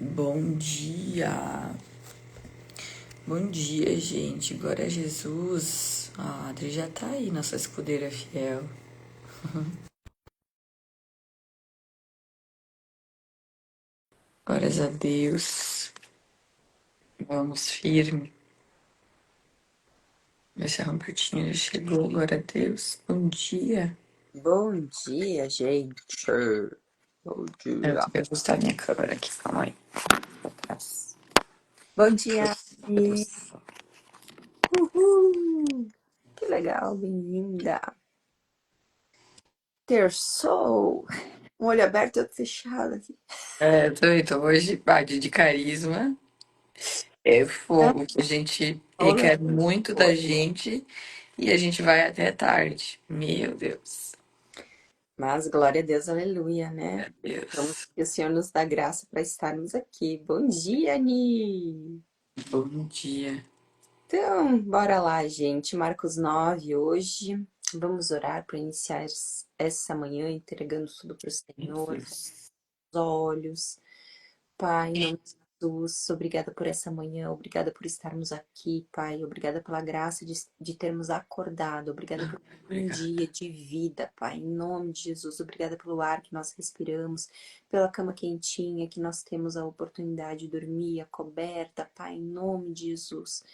Bom dia. Bom dia, gente. Glória a Jesus. A Adri já tá aí, nossa escudeira fiel. Glórias a Deus. Vamos firme. Ver se a Robertinha já chegou. Glória a Deus. Bom dia. Bom dia, gente. Bom Eu dia. tenho que ajustar minha câmera aqui. Calma aí. Atrás. Bom dia. Deus. Uhul. Que legal, bem-vinda. Terçou. Um olho aberto e outro fechado aqui. Tô hoje, dia de carisma. É Ah, fogo, que a gente olha, requer muito da gente e a gente vai até tarde. Meu Deus. mas glória a Deus, aleluia, né? Vamos Deus. que o Senhor nos dá graça para estarmos aqui. Bom dia, Ani. Bom dia. Então, bora lá, gente. Marcos 9 hoje. Vamos orar para iniciar essa manhã entregando tudo para o Meu Senhor, fechando Deus. os olhos. Pai, em nome de Jesus, obrigada por essa manhã, obrigada por estarmos aqui, Pai, obrigada pela graça de termos acordado, obrigada por um Obrigado. dia de vida, Pai, em nome de Jesus, obrigada pelo ar que nós respiramos, pela cama quentinha que nós temos a oportunidade de dormir, a coberta, Pai, em nome de Jesus.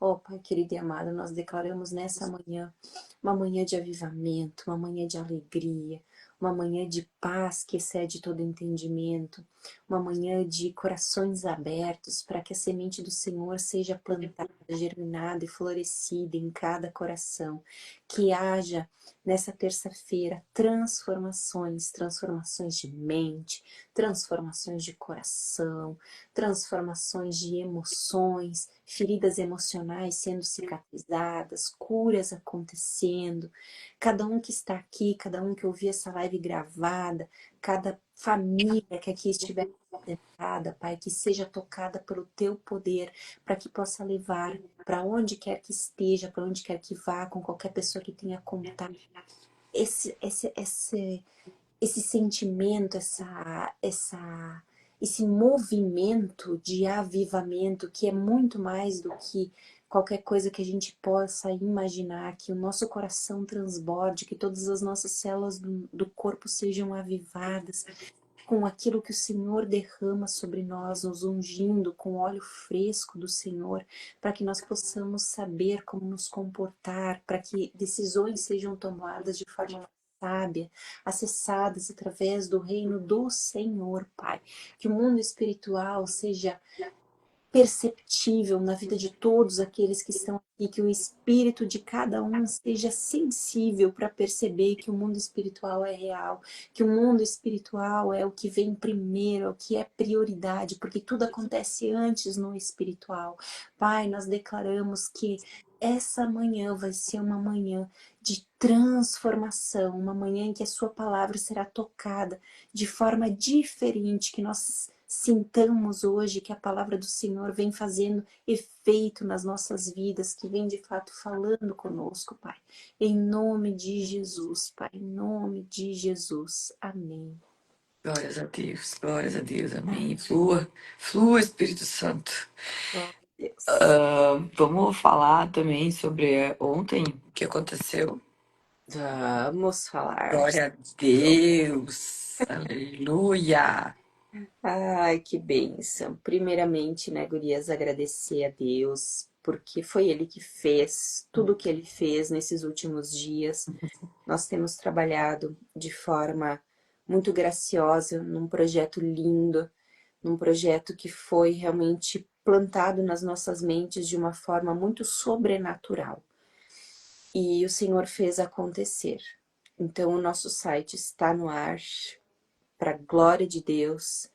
Oh, Pai querido e amado, nós declaramos nessa manhã uma manhã de avivamento, uma manhã de alegria, uma manhã de paz que excede todo entendimento, uma manhã de corações abertos para que a semente do Senhor seja plantada, germinada e florescida em cada coração. Que haja nessa terça-feira transformações, transformações de mente, transformações de coração, transformações de emoções, feridas emocionais sendo cicatrizadas, curas acontecendo. Cada um que está aqui, cada um que ouviu essa live gravada, cada família que aqui estiver representada, Pai, que seja tocada pelo Teu poder, para que possa levar para onde quer que esteja, para onde quer que vá, com qualquer pessoa que tenha contato. Esse sentimento, esse movimento de avivamento que é muito mais do que qualquer coisa que a gente possa imaginar, que o nosso coração transborde, que todas as nossas células do corpo sejam avivadas com aquilo que o Senhor derrama sobre nós, nos ungindo com óleo fresco do Senhor, para que nós possamos saber como nos comportar, para que decisões sejam tomadas de forma sábia, acessadas através do reino do Senhor, Pai. Que o mundo espiritual seja perceptível na vida de todos aqueles que estão aqui, que o espírito de cada um seja sensível para perceber que o mundo espiritual é real, que o mundo espiritual é o que vem primeiro, é o que é prioridade, porque tudo acontece antes no espiritual. Pai, nós declaramos que essa manhã vai ser uma manhã de transformação, uma manhã em que a sua palavra será tocada de forma diferente, que nós sintamos hoje que a palavra do Senhor vem fazendo efeito nas nossas vidas, que vem de fato falando conosco, Pai. Em nome de Jesus, Pai, em nome de Jesus. Amém. Glórias a Deus, amém. Flua, flua, Espírito Santo. Glória a Deus. Vamos falar também sobre ontem o que aconteceu. Vamos falar. Glória a Deus, aleluia. Ai, que bênção. Primeiramente, né, gurias, agradecer a Deus, porque foi Ele que fez tudo o que Ele fez nesses últimos dias. Nós temos trabalhado de forma muito graciosa num projeto lindo, num projeto que foi realmente plantado nas nossas mentes de uma forma muito sobrenatural. E o Senhor fez acontecer. Então, o nosso site está no ar, para a glória de Deus.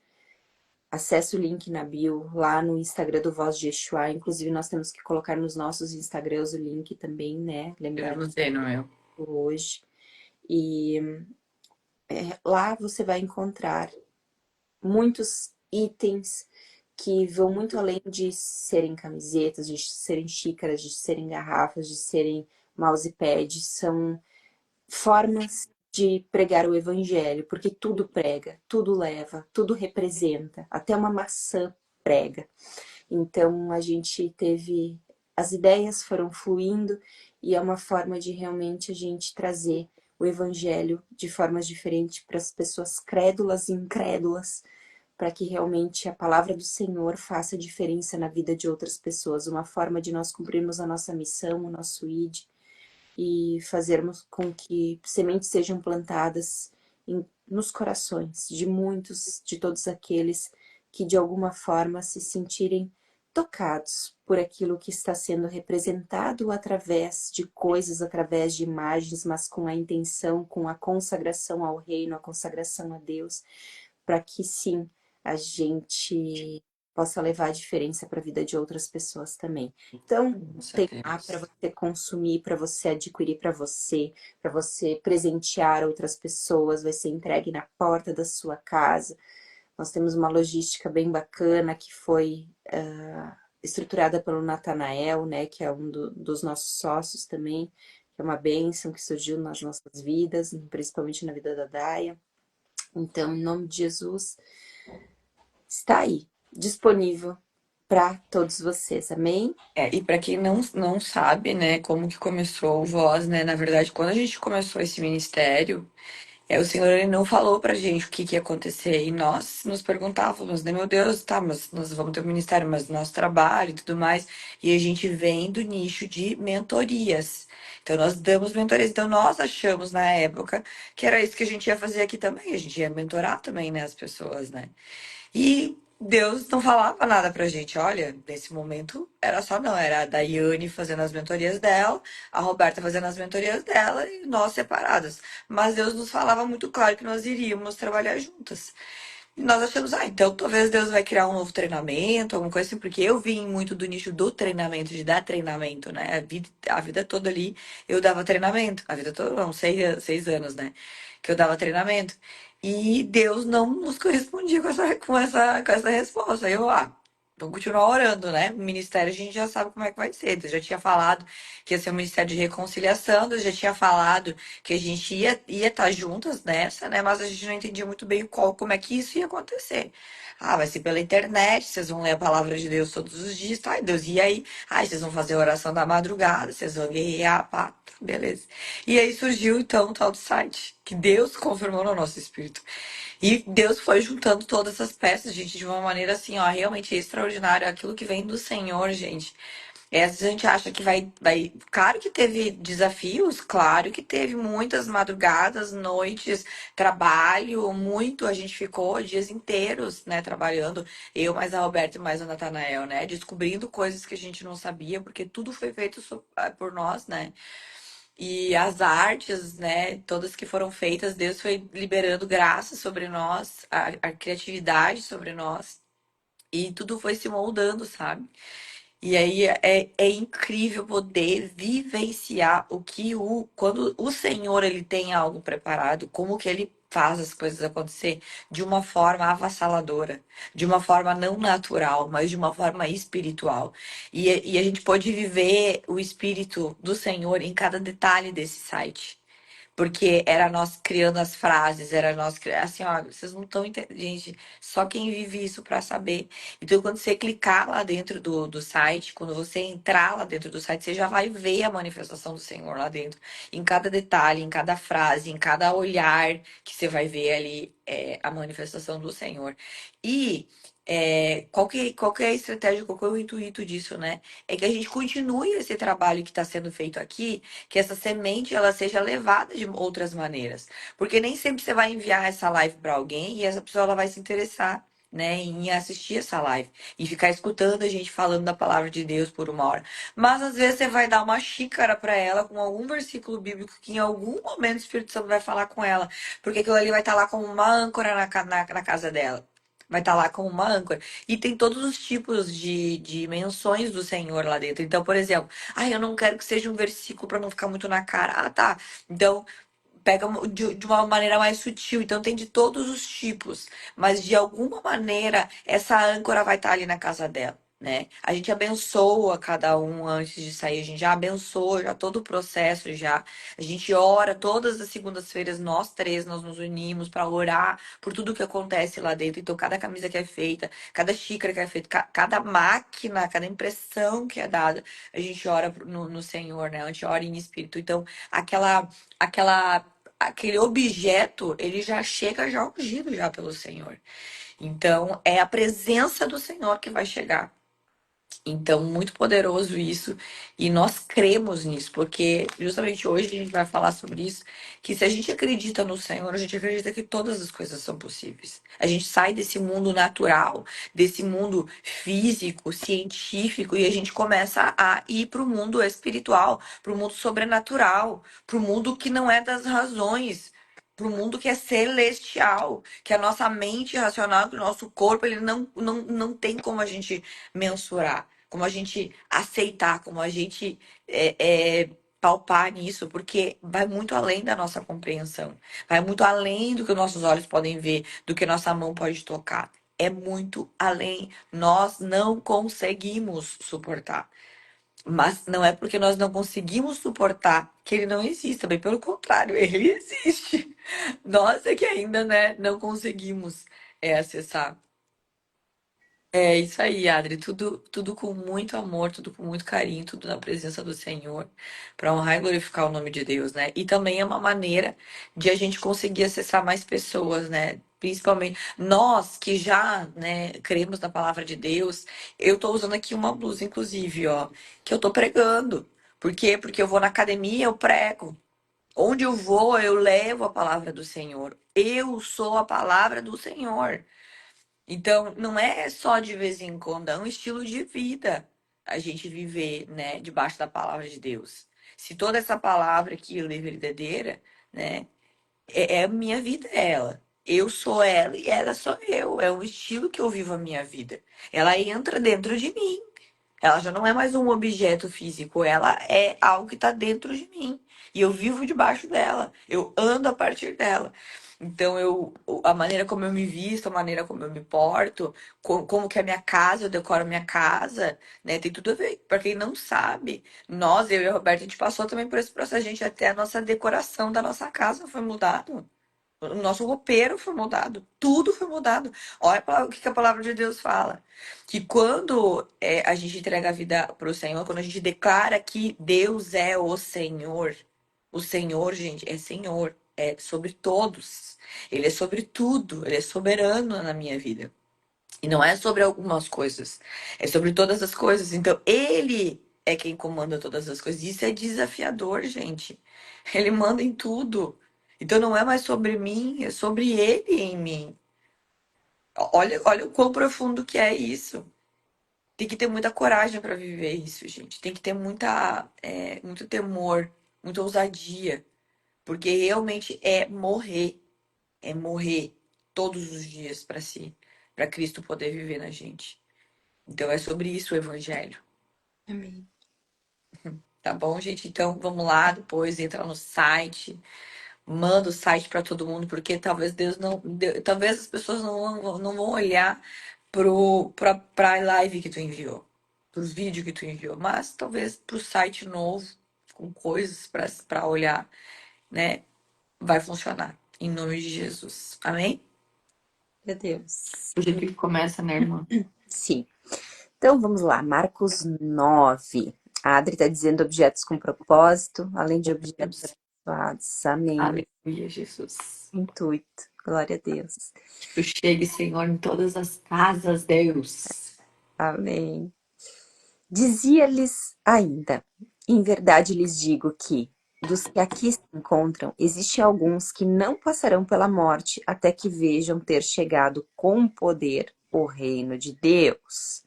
Acesse o link na bio, lá no Instagram do Voz de Yeshua. Inclusive, nós temos que colocar nos nossos Instagrams o link também, né? Eu Lembrar não sei, não é? hoje. E lá você vai encontrar muitos itens que vão muito além de serem camisetas, de serem xícaras, de serem garrafas, de serem mousepads, são formas de pregar o evangelho, porque tudo prega, tudo leva, tudo representa, até uma maçã prega. Então a gente teve, as ideias foram fluindo e é uma forma de realmente a gente trazer o evangelho de formas diferentes para as pessoas crédulas e incrédulas, para que realmente a palavra do Senhor faça diferença na vida de outras pessoas, uma forma de nós cumprirmos a nossa missão, o nosso ID e fazermos com que sementes sejam plantadas nos corações de muitos, de todos aqueles que de alguma forma se sentirem tocados por aquilo que está sendo representado através de coisas, através de imagens, mas com a intenção, com a consagração ao reino, a consagração a Deus, para que sim, a gente possa levar a diferença para a vida de outras pessoas também. Então, Nossa, tem lá para Deus. você consumir, para você adquirir para você presentear outras pessoas, vai ser entregue na porta da sua casa. Nós temos uma logística bem bacana que foi estruturada pelo Natanael, né, que é um dos nossos sócios também, que é uma bênção que surgiu nas nossas vidas, principalmente na vida da Daia. Então, em nome de Jesus, está aí, disponível para todos vocês, amém? E para quem não sabe, né, como que começou o Voz, né? Na verdade, quando a gente começou esse ministério, o Senhor ele não falou pra gente o que que ia acontecer. E nós nos perguntávamos, né, meu Deus, tá, mas nós vamos ter um ministério, mas nosso trabalho e tudo mais. E a gente vem do nicho de mentorias. Então, nós damos mentorias. Então, nós achamos na época que era isso que a gente ia fazer aqui também. A gente ia mentorar também, né, as pessoas, né? E Deus não falava nada pra gente. Olha, nesse momento era só não, era a Daiane fazendo as mentorias dela, a Roberta fazendo as mentorias dela e nós separadas. Mas Deus nos falava muito claro que nós iríamos trabalhar juntas. E nós achamos, então talvez Deus vai criar um novo treinamento, alguma coisa assim, porque eu vim muito do nicho do treinamento, de dar treinamento, né? A vida toda ali eu dava treinamento. A vida toda, não, 6 anos, né? Que eu dava treinamento. E Deus não nos correspondia com essa resposta. Aí eu, vamos continuar orando, né? O ministério a gente já sabe como é que vai ser. Deus já tinha falado que ia ser um ministério de reconciliação, Deus já tinha falado que a gente ia estar juntas nessa, né? Mas a gente não entendia muito bem como é que isso ia acontecer. Vai ser pela internet, vocês vão ler a palavra de Deus todos os dias, tá? E Deus, e aí? Vocês vão fazer a oração da madrugada, vocês vão guerrear, pá, tá, beleza. E aí surgiu, então, o tal do site, que Deus confirmou no nosso espírito. E Deus foi juntando todas essas peças, gente, de uma maneira assim, ó, realmente extraordinária. Aquilo que vem do Senhor, gente. Às vezes a gente acha que vai. Claro que teve desafios, claro que teve muitas madrugadas, noites, trabalho, muito. A gente ficou dias inteiros, né, trabalhando. Eu, mais a Roberta e mais o Natanael, né, descobrindo coisas que a gente não sabia, porque tudo foi feito por nós, né. E as artes, né, todas que foram feitas, Deus foi liberando graça sobre nós, a criatividade sobre nós. E tudo foi se moldando, sabe? E aí é incrível poder vivenciar quando o Senhor ele tem algo preparado, como que ele faz as coisas acontecer de uma forma avassaladora, de uma forma não natural, mas de uma forma espiritual. E a gente pode viver o espírito do Senhor em cada detalhe desse site. Porque era nós criando as frases, era nós criando. Assim, ó, vocês não estão entendendo. Gente, só quem vive isso para saber. Então, quando você clicar lá dentro do site, quando você entrar lá dentro do site, você já vai ver a manifestação do Senhor lá dentro. Em cada detalhe, em cada frase, em cada olhar que você vai ver ali a manifestação do Senhor. E. Qual que é a estratégia, qual que é o intuito disso, né? É que a gente continue esse trabalho que está sendo feito aqui, que essa semente ela seja levada de outras maneiras. Porque nem sempre você vai enviar essa live para alguém e essa pessoa ela vai se interessar, né, em assistir essa live e ficar escutando a gente falando da palavra de Deus por uma hora. Mas às vezes você vai dar uma xícara para ela com algum versículo bíblico que em algum momento o Espírito Santo vai falar com ela, porque aquilo ali vai estar lá como uma âncora na casa dela. Vai estar lá como uma âncora. E tem todos os tipos de menções do Senhor lá dentro. Então, por exemplo, eu não quero que seja um versículo para não ficar muito na cara. Tá. Então, pega de uma maneira mais sutil. Então tem de todos os tipos, mas de alguma maneira essa âncora vai estar ali na casa dela. Né? A gente abençoa cada um antes de sair, a gente já abençoa já todo o processo já. A gente ora todas as segundas-feiras, nós três, nós nos unimos para orar por tudo que acontece lá dentro. Então, cada camisa que é feita, cada xícara que é feita, cada máquina, cada impressão que é dada, a gente ora no Senhor, né? A gente ora em espírito. Então, aquela, aquele objeto, ele já chega já ungido já pelo Senhor. Então, é a presença do Senhor que vai chegar. Então, muito poderoso isso, e nós cremos nisso, porque justamente hoje a gente vai falar sobre isso, que se a gente acredita no Senhor, a gente acredita que todas as coisas são possíveis. A gente sai desse mundo natural, desse mundo físico, científico, e a gente começa a ir para o mundo espiritual, para o mundo sobrenatural, para o mundo que não é das razões. Para o mundo que é celestial, que a nossa mente racional, que o nosso corpo, ele não tem como a gente mensurar, como a gente aceitar, como a gente palpar nisso, porque vai muito além da nossa compreensão, vai muito além do que nossos olhos podem ver, do que nossa mão pode tocar. É muito além. Nós não conseguimos suportar. Mas não é porque nós não conseguimos suportar que ele não existe, bem pelo contrário, ele existe. Nós é que ainda, né, não conseguimos acessar. É isso aí, Adri. Tudo com muito amor, tudo com muito carinho, tudo na presença do Senhor, para honrar e glorificar o nome de Deus, né? E também é uma maneira de a gente conseguir acessar mais pessoas, né? Principalmente nós que já, né, cremos na palavra de Deus. Eu tô usando aqui uma blusa, inclusive, ó, que eu tô pregando. Por quê? Porque eu vou na academia, eu prego. Onde eu vou, eu levo a palavra do Senhor. Eu sou a palavra do Senhor. Então, não é só de vez em quando, é um estilo de vida a gente viver, né, debaixo da palavra de Deus. Se toda essa palavra aqui, livre e verdadeira, né, é a minha vida, é ela. Eu sou ela e ela sou eu. É o estilo que eu vivo a minha vida. Ela entra dentro de mim. Ela já não é mais um objeto físico, ela é algo que está dentro de mim. E eu vivo debaixo dela, eu ando a partir dela. Então, a maneira como eu me visto, a maneira como eu me porto, como que é a minha casa, eu decoro a minha casa, né? Tem tudo a ver. Para quem não sabe, nós, eu e a Roberta, a gente passou também por esse processo. A gente até a nossa decoração da nossa casa foi mudado. O nosso roupeiro foi mudado, tudo foi mudado. Olha o que que a palavra de Deus fala. Que quando a gente entrega a vida para o Senhor, quando a gente declara que Deus é o Senhor, gente, é Senhor, é sobre todos. Ele é sobre tudo, ele é soberano na minha vida. E não é sobre algumas coisas, é sobre todas as coisas. Então, ele é quem comanda todas as coisas. Isso é desafiador, gente. Ele manda em tudo. Então, não é mais sobre mim, é sobre ele em mim. Olha o quão profundo que é isso. Tem que ter muita coragem para viver isso, gente. Tem que ter muito temor, muita ousadia. Porque realmente é morrer todos os dias para si, para Cristo poder viver na gente. Então é sobre isso o evangelho, Amém. tá bom, gente? Então vamos lá, depois entra no site, manda o site para todo mundo, porque talvez Deus não, talvez as pessoas não vão olhar pra live que tu enviou, pros vídeos que tu enviou, mas talvez pro site novo, com coisas para olhar, né? Vai funcionar. Em nome de Jesus. Amém? Meu Deus. Do jeito que começa, né, irmã? Sim. Então vamos lá, Marcos 9. A Adri está dizendo objetos com propósito, além de objetos Deus. abençoados. Amém. Aleluia, Jesus. Intuito. Glória a Deus. Que tu chegue, Senhor, em todas as casas, Deus. Amém. Dizia-lhes ainda: em verdade lhes digo que, dos que aqui se encontram, existem alguns que não passarão pela morte até que vejam ter chegado com poder o reino de Deus.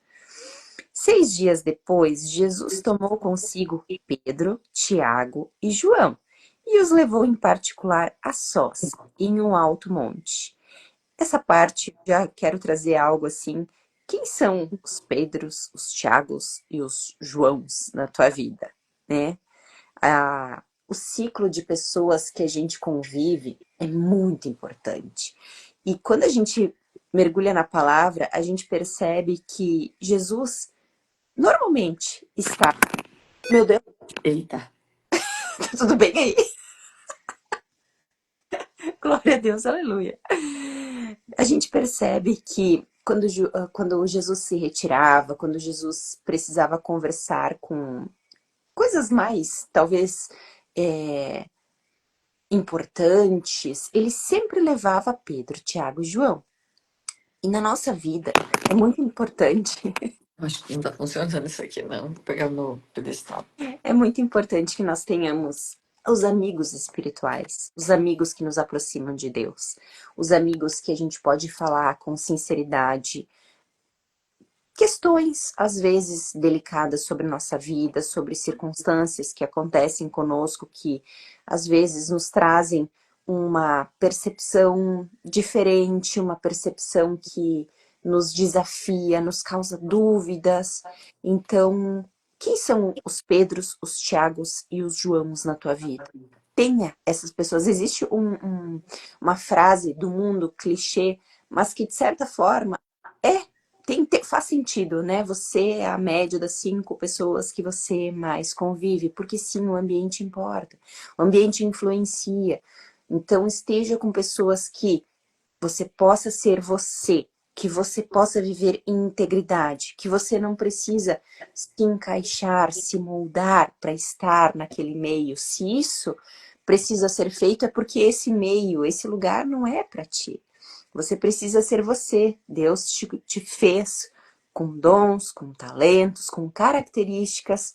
6 dias depois, Jesus tomou consigo Pedro, Tiago e João e os levou em particular a sós, em um alto monte. Essa parte já quero trazer algo assim. Quem são os Pedros, os Tiagos e os Joãos na tua vida, né? o ciclo de pessoas que a gente convive é muito importante. E quando a gente mergulha na palavra, a gente percebe que Jesus normalmente está. Meu Deus, Eita. tá tudo bem aí? Glória a Deus, aleluia. A gente percebe que quando Jesus se retirava, quando Jesus precisava conversar com coisas mais, talvez, é, importantes, ele sempre levava Pedro, Tiago e João. E na nossa vida é muito importante, Acho que não tá funcionando isso aqui, não. Vou pegar no pedestal. é muito importante que nós tenhamos os amigos espirituais, os amigos que nos aproximam de Deus, os amigos que a gente pode falar com sinceridade, questões, às vezes, delicadas sobre nossa vida, sobre circunstâncias que acontecem conosco, que às vezes nos trazem uma percepção diferente, uma percepção que nos desafia, nos causa dúvidas. Então, quem são os Pedros, os Tiagos e os Joãos na tua vida? Tenha essas pessoas. Existe uma frase do mundo clichê, mas que de certa forma é faz sentido, né? Você é a média das 5 pessoas que você mais convive, porque sim, o ambiente importa, o ambiente influencia. Então, esteja com pessoas que você possa ser você, que você possa viver em integridade, que você não precisa se encaixar, se moldar para estar naquele meio. Se isso precisa ser feito, é porque esse meio, esse lugar não é para ti. Você precisa ser você. Deus te fez com dons, com talentos, com características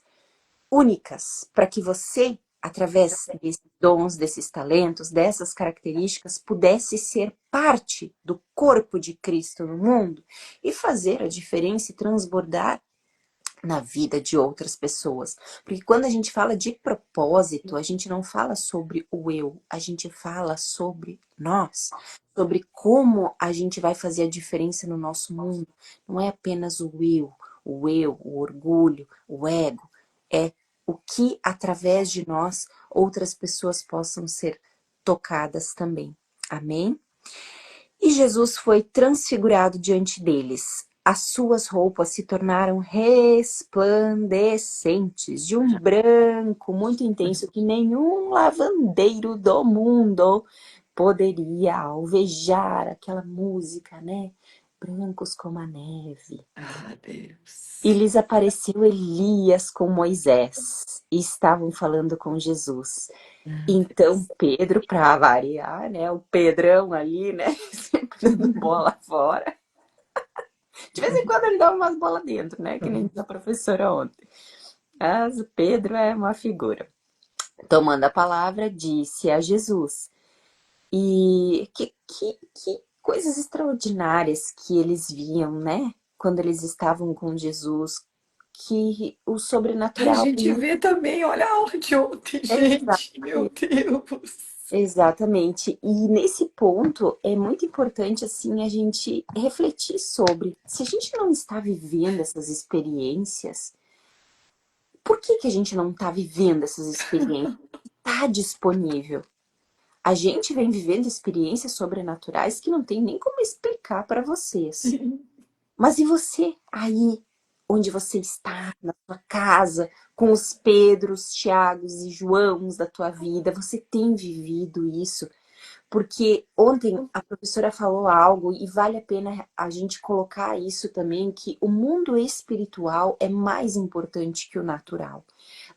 únicas, para que você, através desses dons, desses talentos, dessas características, pudesse ser parte do corpo de Cristo no mundo e fazer a diferença e transbordar na vida de outras pessoas. Porque quando a gente fala de propósito, a gente não fala sobre o eu, a gente fala sobre nós, sobre como a gente vai fazer a diferença no nosso mundo. Não é apenas o orgulho, o ego, é o que através de nós outras pessoas possam ser tocadas também. Amém? E Jesus foi transfigurado diante deles. As suas roupas se tornaram resplandecentes, de um branco muito intenso que nenhum lavandeiro do mundo poderia alvejar. Aquela música, né? Brancos como a neve. Ah, E Deus. lhes apareceu Elias com Moisés e estavam falando com Jesus. Ah, Então Deus. Pedro, para variar, né? O Pedrão ali, né? Sempre dando bola fora. De vez em quando ele dá umas bolas dentro, né? Que nem a professora ontem. Mas o Pedro é uma figura. Tomando a palavra, disse a Jesus. E que coisas extraordinárias que eles viam, né? Quando eles estavam com Jesus. Que o A sobrenatural. gente vê também, olha a aula de ontem, gente. Meu Deus. Exatamente. E nesse ponto é muito importante assim a gente refletir sobre se a gente não está vivendo essas experiências, por que a gente não está vivendo essas experiências? Está disponível. A gente vem vivendo experiências sobrenaturais que não tem nem como explicar para vocês. Mas e você aí, onde você está, na sua casa, com os Pedros, Tiagos e Joãos da tua vida, você tem vivido isso? Porque ontem a professora falou algo e vale a pena a gente colocar isso também, que o mundo espiritual é mais importante que o natural.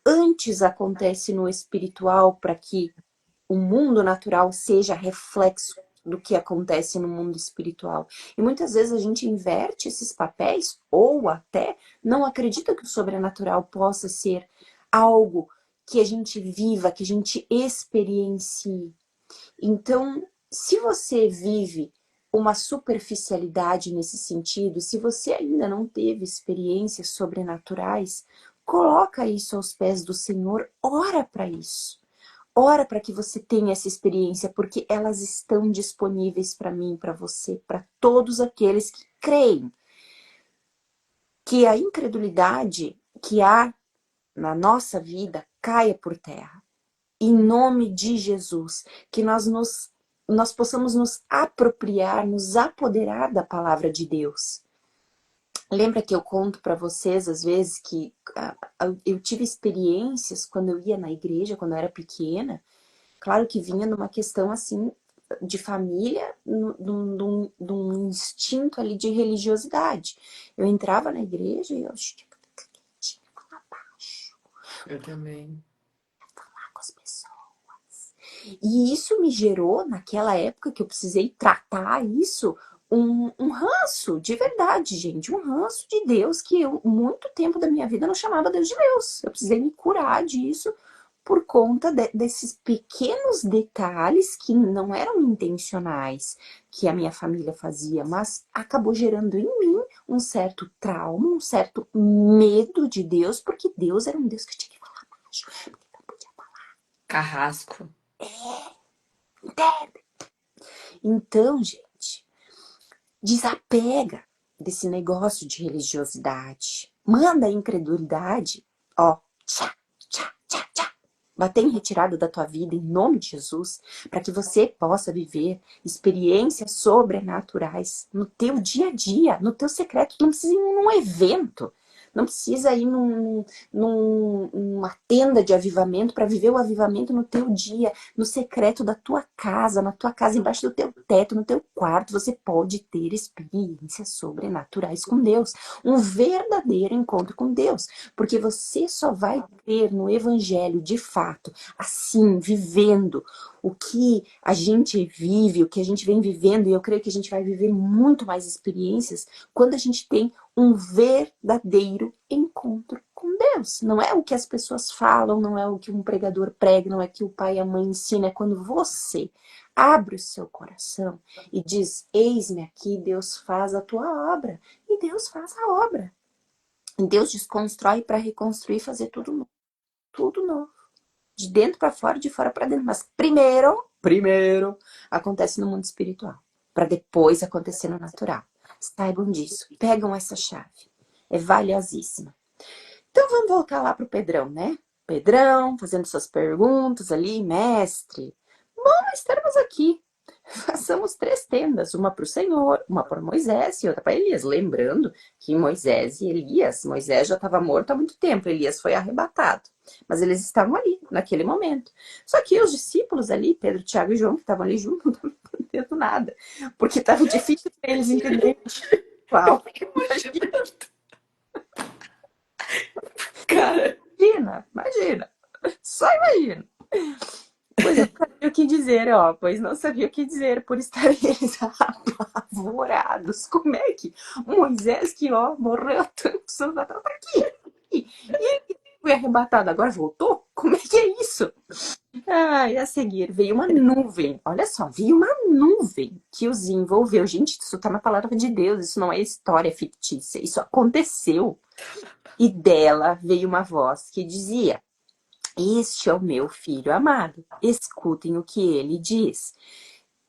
Antes acontece no espiritual para que o mundo natural seja reflexo do que acontece no mundo espiritual. E muitas vezes a gente inverte esses papéis ou até não acredita que o sobrenatural possa ser algo que a gente viva, que a gente experiencie. Então, se você vive uma superficialidade nesse sentido, se você ainda não teve experiências sobrenaturais, coloca isso aos pés do Senhor, ora para isso. Ora para que você tenha essa experiência, porque elas estão disponíveis para mim, para você, para todos aqueles que creem. Que a incredulidade que há na nossa vida caia por terra. em nome de Jesus, que nós possamos nos apropriar, nos apoderar da palavra de Deus. Lembra que eu conto para vocês às vezes que eu tive experiências quando eu ia na igreja, quando eu era pequena, claro que vinha numa questão assim de família, num instinto ali de religiosidade. Eu entrava na igreja e eu tinha que falar baixo Eu também. com as pessoas. E isso me gerou, naquela época que eu precisei tratar isso, um ranço, de verdade, gente, um ranço de Deus que eu, muito tempo da minha vida, não chamava Deus de Deus. Eu precisei me curar disso por conta desses pequenos detalhes que não eram intencionais que a minha família fazia, mas acabou gerando em mim um certo trauma, um certo medo de Deus, porque Deus era um Deus que tinha que falar baixo, porque não podia Carrasco. falar. Então, gente, desapega desse negócio de religiosidade. Manda a incredulidade, ó, tchá, tchá, tchá, tchá, bater em retirada da tua vida em nome de Jesus, para que você possa viver experiências sobrenaturais no teu dia a dia, no teu secreto. Não precisa ir num evento, não precisa ir numa tenda de avivamento para viver o avivamento no teu dia, no secreto da tua casa, na tua casa, embaixo do teu teto, no teu quarto. Você pode ter experiências sobrenaturais com Deus, um verdadeiro encontro com Deus, porque você só vai crer no evangelho de fato, assim, vivendo o que a gente vive, o que a gente vem vivendo, e eu creio que a gente vai viver muito mais experiências quando a gente tem um verdadeiro encontro com Deus. Não é o que as pessoas falam, não é o que um pregador prega, não é o que o pai e a mãe ensinam, é quando você abre o seu coração e diz: eis-me aqui, Deus faz a tua obra. E Deus faz a obra. Deus desconstrói para reconstruir e fazer tudo novo. Tudo novo. De dentro para fora, de fora para dentro. Mas primeiro, acontece no mundo espiritual. Para depois acontecer no natural. Saibam disso. Pegam essa chave. É valiosíssima. Então vamos voltar lá pro Pedrão, né? Pedrão, fazendo suas perguntas ali, mestre. Bom, estamos aqui. Façamos 3 tendas, uma para o Senhor, uma para Moisés e outra para Elias. Lembrando que Moisés e Elias, Moisés já estava morto há muito tempo, Elias foi arrebatado. Mas eles estavam ali, naquele momento. Só que os discípulos ali, Pedro, Tiago e João, que estavam ali juntos, não estavam entendendo nada. Porque estava difícil para eles entenderem. Uau, Imaginando. Cara, imagina. Só imagina. Pois não sabia o que dizer, ó. Pois não sabia o que dizer por estar eles apavorados. Como é que Moisés, que ó, morreu há tantos anos atrás, tá aqui? E ele foi arrebatado, agora voltou? Como é que é isso? Ah, e a seguir veio uma nuvem. Olha só, veio uma nuvem que os envolveu. Gente, isso tá na palavra de Deus, isso não é história fictícia, isso aconteceu. E dela veio uma voz que dizia: este é o meu filho amado, escutem o que ele diz.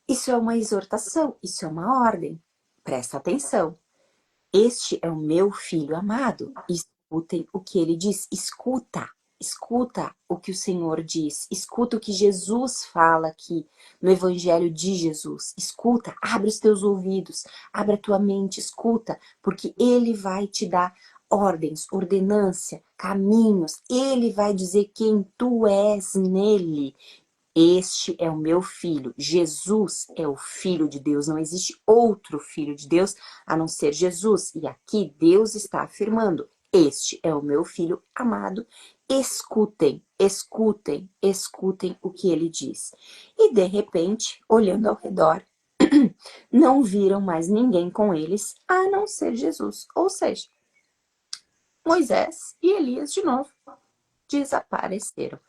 Isso é uma exortação, isso é uma ordem. Presta atenção. Este é o meu filho amado, escutem o que ele diz. Escuta, escuta o que o Senhor diz. Escuta o que Jesus fala aqui no Evangelho de Jesus. Escuta, abre os teus ouvidos, abre a tua mente, escuta, porque ele vai te dar ordens, ordenância, caminhos. Ele vai dizer quem tu és nele. Este é o meu filho. Jesus é o filho de Deus. Não existe outro filho de Deus a não ser Jesus. E aqui Deus está afirmando: este é o meu filho amado. Escutem, escutem, escutem o que ele diz. E de repente, olhando ao redor, não viram mais ninguém com eles a não ser Jesus. Ou seja, Moisés e Elias de novo desapareceram.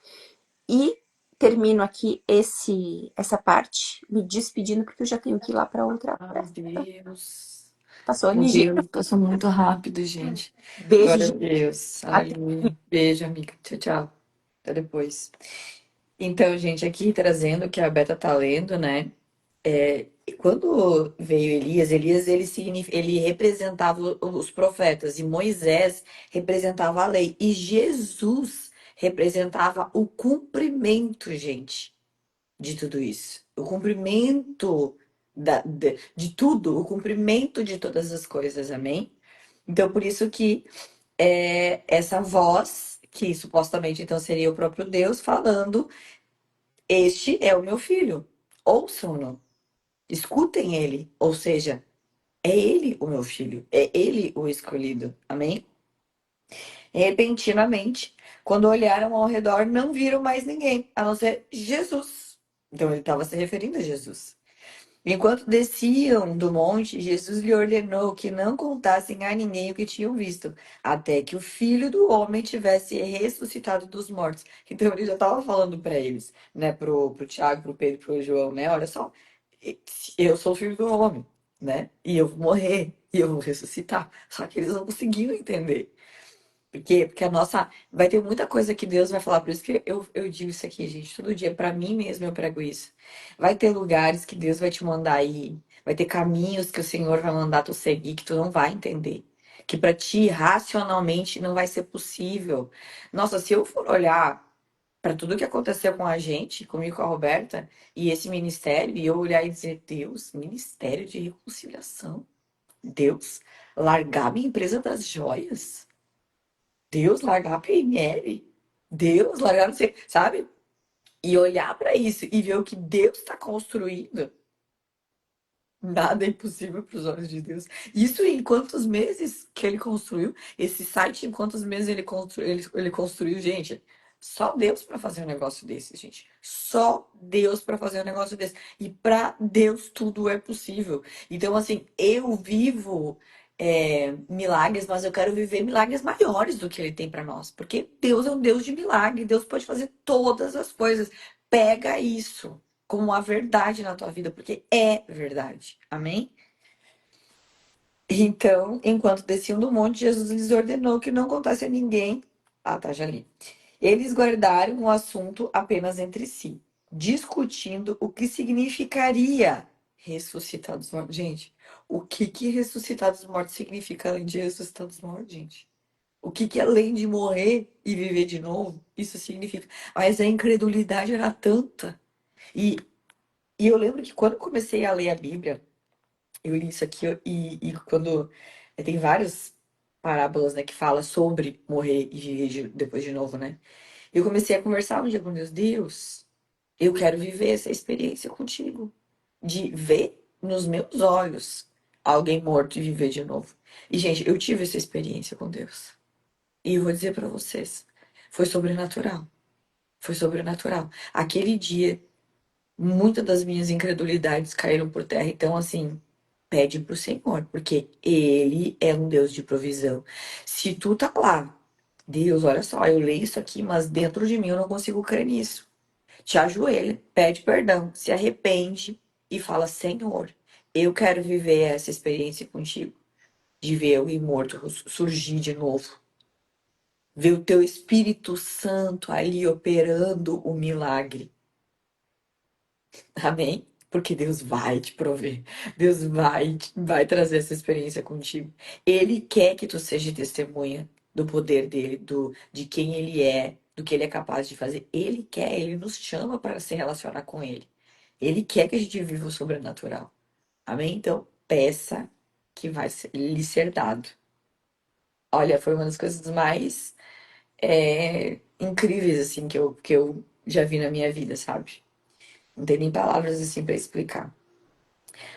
E termino aqui essa parte me despedindo, porque eu já tenho que ir lá para outra. ai, Deus. Passou a Meu ligeiro. Deus, passou muito rápido, gente. Beijo, Glória a gente. Deus. Até. Aleluia. Beijo, amiga. Tchau, tchau. Até depois. Então, gente, aqui trazendo o que a Beta tá lendo, né? E quando veio Elias, ele representava os profetas, e Moisés representava a lei, e Jesus representava o cumprimento, gente, de tudo isso. O cumprimento de tudo, o cumprimento de todas as coisas, amém? Então, por isso que essa voz, que supostamente então seria o próprio Deus, falando: Este é o meu filho, ouçam-no, escutem ele. Ou seja, é ele o meu filho, é ele o escolhido, amém? Repentinamente, quando olharam ao redor, não viram mais ninguém, a não ser Jesus. Então ele estava se referindo a Jesus. Enquanto desciam do monte, Jesus lhe ordenou que não contassem a ninguém o que tinham visto, até que o filho do homem tivesse ressuscitado dos mortos. Então ele já estava falando para eles, né, pro Tiago, pro Pedro, pro João, né? Olha só, eu sou o filho do homem, né? E eu vou morrer, e eu vou ressuscitar. Só que eles não conseguiam entender. Porque a nossa. Vai ter muita coisa que Deus vai falar. Por isso que eu digo isso aqui, gente. Todo dia, pra mim mesmo, eu prego isso. Vai ter lugares que Deus vai te mandar ir. Vai ter caminhos que o Senhor vai mandar tu seguir que tu não vai entender. Que pra ti, racionalmente, não vai ser possível. Nossa, se eu for olhar pra tudo que aconteceu com a gente, comigo e com a Roberta, e esse ministério, e eu olhar e dizer: Deus, ministério de reconciliação. Deus, largar minha empresa das joias. Deus largar a PNL, Deus largar não sei, sabe? E olhar para isso e ver o que Deus está construindo. Nada é impossível para os olhos de Deus. Isso em quantos meses que ele construiu? Esse site, em quantos meses ele construiu, gente? Só Deus para fazer um negócio desse, gente. Só Deus para fazer um negócio desse. E para Deus tudo é possível. Então, assim, eu vivo milagres, mas eu quero viver milagres maiores do que ele tem para nós. Porque Deus é um Deus de milagre. Deus pode fazer todas as coisas. Pega isso como uma verdade na tua vida, porque é verdade. Amém? Então, enquanto desciam do monte, Jesus lhes ordenou que não contasse a ninguém. Ah, tá, já li. Eles guardaram o assunto apenas entre si, discutindo o que significaria ressuscitar dos mortos. Gente, o que que ressuscitar dos mortos significa além de ressuscitar dos mortos, gente? O que que além de morrer e viver de novo, isso significa? Mas a incredulidade era tanta. E E eu lembro que quando eu comecei a ler a Bíblia, eu li isso aqui e quando tem várias parábolas, né, que fala sobre morrer e viver depois de novo, né? Eu comecei a conversar um dia com Deus, Deus, eu quero viver essa experiência contigo, de ver nos meus olhos alguém morto e viver de novo. E, gente, eu tive essa experiência com Deus. E eu vou dizer pra vocês, foi sobrenatural. Foi sobrenatural. Aquele dia muitas das minhas incredulidades caíram por terra. Então, assim, pede pro Senhor, porque Ele é um Deus de provisão. Se tu tá lá, Deus, olha só, eu leio isso aqui, mas dentro de mim eu não consigo crer nisso. Te ajoelha, pede perdão, se arrepende e fala: Senhor, eu quero viver essa experiência contigo, de ver o imorto surgir de novo. Ver o teu Espírito Santo ali operando o milagre. Amém? Porque Deus vai te prover. Deus vai trazer essa experiência contigo. Ele quer que tu seja testemunha do poder dele, de quem ele é, do que ele é capaz de fazer. Ele quer, ele nos chama para se relacionar com ele. Ele quer que a gente viva o sobrenatural. Amém? Então, peça que lhe ser dado. Olha, foi uma das coisas mais incríveis, assim, que eu já vi na minha vida, sabe? Não tem nem palavras, assim, para explicar.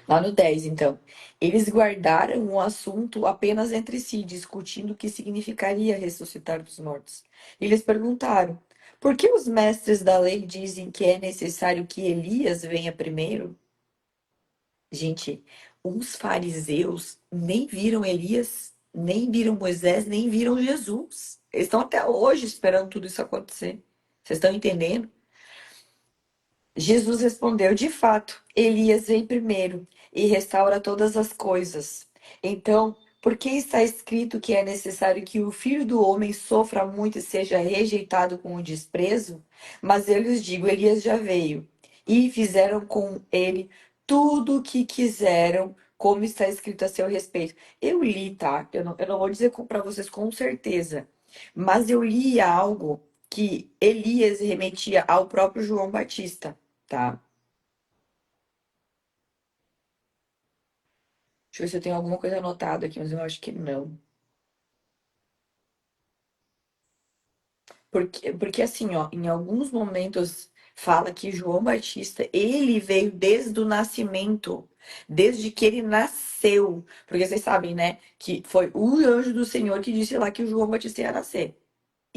Lá no 10, então. Eles guardaram o assunto apenas entre si, discutindo o que significaria ressuscitar dos mortos. Eles perguntaram: por que os mestres da lei dizem que é necessário que Elias venha primeiro? Gente, os fariseus nem viram Elias, nem viram Moisés, nem viram Jesus. Eles estão até hoje esperando tudo isso acontecer. Vocês estão entendendo? Jesus respondeu: de fato, Elias vem primeiro e restaura todas as coisas. Então, por que está escrito que é necessário que o filho do homem sofra muito e seja rejeitado com o desprezo? Mas eu lhes digo: Elias já veio e fizeram com ele tudo o que quiseram, como está escrito a seu respeito. Eu li, tá? Eu não vou dizer para vocês com certeza, mas eu li algo que Elias remetia ao próprio João Batista, tá? Deixa eu ver se eu tenho alguma coisa anotada aqui, mas eu acho que não. Porque assim, ó, em alguns momentos fala que João Batista, ele veio desde o nascimento, desde que ele nasceu. Porque vocês sabem, né, que foi o anjo do Senhor que disse lá que o João Batista ia nascer.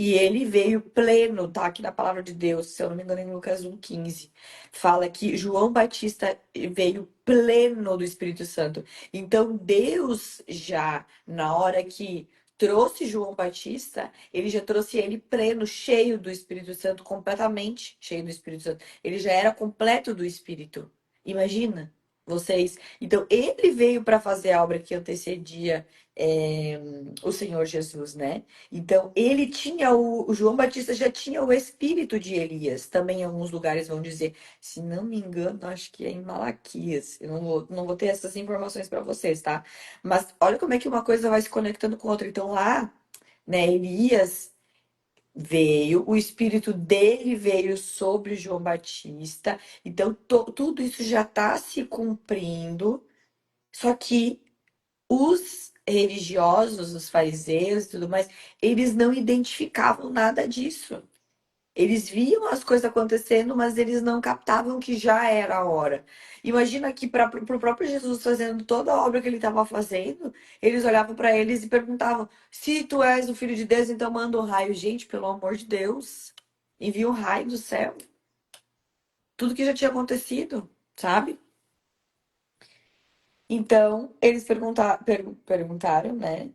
E ele veio pleno, tá? Aqui na palavra de Deus, se eu não me engano, em Lucas 1,15. Fala que João Batista veio pleno do Espírito Santo. Então, Deus já, na hora que trouxe João Batista, ele já trouxe ele pleno, cheio do Espírito Santo, completamente cheio do Espírito Santo. Ele já era completo do Espírito. Imagina vocês. Então, ele veio para fazer a obra que antecedia, o Senhor Jesus, né? Então, ele tinha o João Batista já tinha o espírito de Elias. Também em alguns lugares vão dizer, se não me engano, acho que é em Malaquias. Eu não vou ter essas informações para vocês, tá? Mas olha como é que uma coisa vai se conectando com outra. Então, lá, né, Elias veio, o espírito dele veio sobre João Batista. Então, tudo isso já está se cumprindo. Só que os religiosos, os fariseus e tudo mais, eles não identificavam nada disso. Eles viam as coisas acontecendo, mas eles não captavam que já era a hora. Imagina que para o próprio Jesus fazendo toda a obra que ele estava fazendo, eles olhavam para eles e perguntavam: se tu és o filho de Deus, então manda um raio. Gente, pelo amor de Deus, envia um raio do céu. Tudo que já tinha acontecido, sabe? Então, eles perguntaram, né?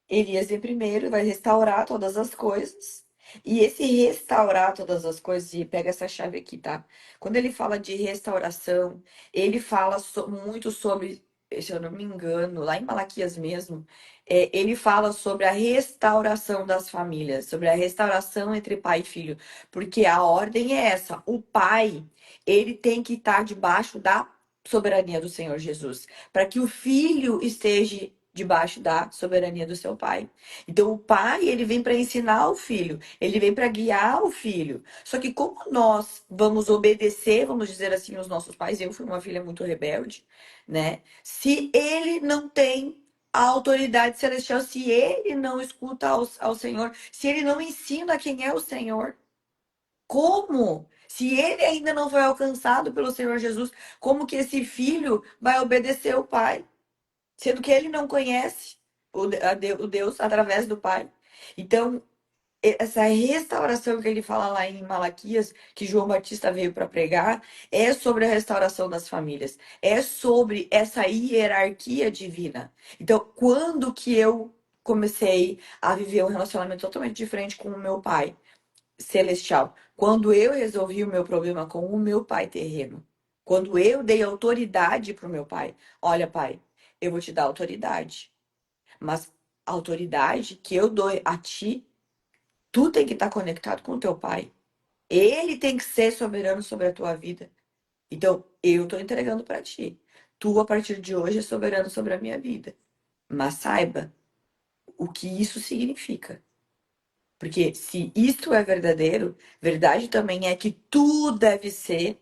Elias vem primeiro, vai restaurar todas as coisas. E esse restaurar todas as coisas, e pega essa chave aqui, tá? Quando ele fala de restauração, ele fala muito sobre, se eu não me engano, lá em Malaquias mesmo, ele fala sobre a restauração das famílias, sobre a restauração entre pai e filho. Porque a ordem é essa: o pai, ele tem que estar debaixo da soberania do Senhor Jesus, para que o filho esteja debaixo da soberania do seu pai. Então o pai, ele vem para ensinar o filho, ele vem para guiar o filho. Só que como nós vamos obedecer, vamos dizer assim, os nossos pais, eu fui uma filha muito rebelde, né? Se ele não tem a autoridade celestial, se ele não escuta ao Senhor, se ele não ensina quem é o Senhor, como? Se ele ainda não foi alcançado pelo Senhor Jesus, como que esse filho vai obedecer o pai? Sendo que ele não conhece o Deus através do Pai. Então, essa restauração que ele fala lá em Malaquias, que João Batista veio para pregar, é sobre a restauração das famílias, é sobre essa hierarquia divina. Então, quando que eu comecei a viver um relacionamento totalmente diferente com o meu pai celestial? Quando eu resolvi o meu problema com o meu pai terreno. Quando eu dei autoridade para o meu pai. Olha, pai, eu vou te dar autoridade. Mas a autoridade que eu dou a ti, tu tem que estar conectado com o teu pai. Ele tem que ser soberano sobre a tua vida. Então, eu estou entregando para ti. Tu, a partir de hoje, é soberano sobre a minha vida. Mas saiba o que isso significa. Porque se isto é verdadeiro, verdade também é que tu deve ser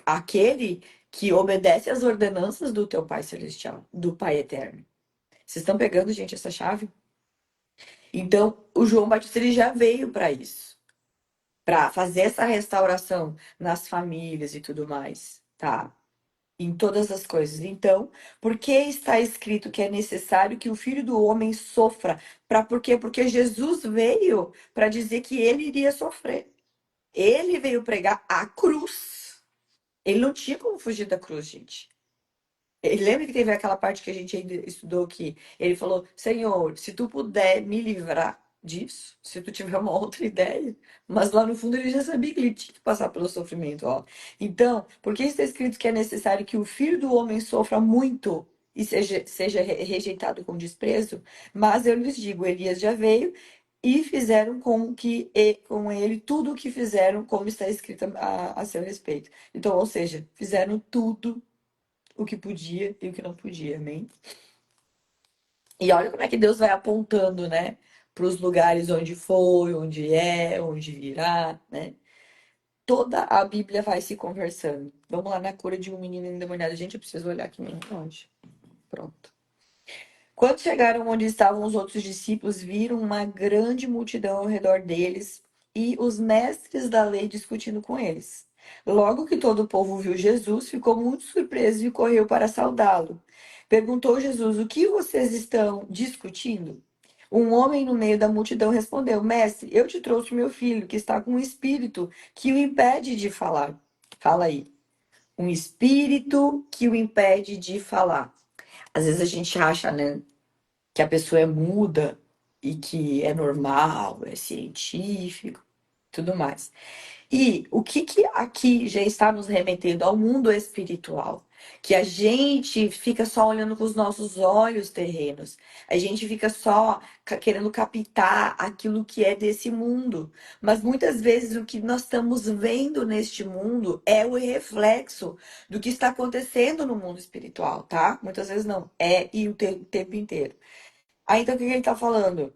aquele que obedece às ordenanças do teu Pai Celestial, do Pai Eterno. Vocês estão pegando, gente, essa chave? Então, o João Batista ele já veio para isso, para fazer essa restauração nas famílias e tudo mais, tá? Em todas as coisas. Então, por que está escrito que é necessário que o Filho do Homem sofra? Para por quê? Porque Jesus veio para dizer que ele iria sofrer. Ele veio pregar a cruz. Ele não tinha como fugir da cruz, gente. Lembra que teve aquela parte que a gente ainda estudou que ele falou: Senhor, se tu puder me livrar disso, se tu tiver uma outra ideia. Mas lá no fundo ele já sabia que ele tinha que passar pelo sofrimento, ó. Então, por que está escrito que é necessário que o filho do homem sofra muito e seja rejeitado com desprezo? Mas eu lhes digo: Elias já veio e fizeram com ele tudo o que fizeram, como está escrito a seu respeito. Então, ou seja, fizeram tudo o que podia e o que não podia, amém? E olha como é que Deus vai apontando, né? para os lugares onde foi, onde é, onde virá, né? Toda a Bíblia vai se conversando. Vamos lá na cura de um menino endemoniado. Gente, eu preciso olhar aqui meio longe. Pronto. Quando chegaram onde estavam os outros discípulos, viram uma grande multidão ao redor deles e os mestres da lei discutindo com eles. Logo que todo o povo viu Jesus, ficou muito surpreso e correu para saudá-lo. Perguntou Jesus: O que vocês estão discutindo? Um homem no meio da multidão respondeu: Mestre, eu te trouxe meu filho, que está com um espírito que o impede de falar. Fala aí. Um espírito que o impede de falar. Às vezes a gente acha, né, que a pessoa é muda e que é normal, é científico, tudo mais. E o que que aqui já está nos remetendo ao mundo espiritual? Que a gente fica só olhando com os nossos olhos terrenos. A gente fica só querendo captar aquilo que é desse mundo. Mas muitas vezes o que nós estamos vendo neste mundo é o reflexo do que está acontecendo no mundo espiritual, tá? Muitas vezes não. É e o tempo inteiro. Aí então o que que ele tá falando?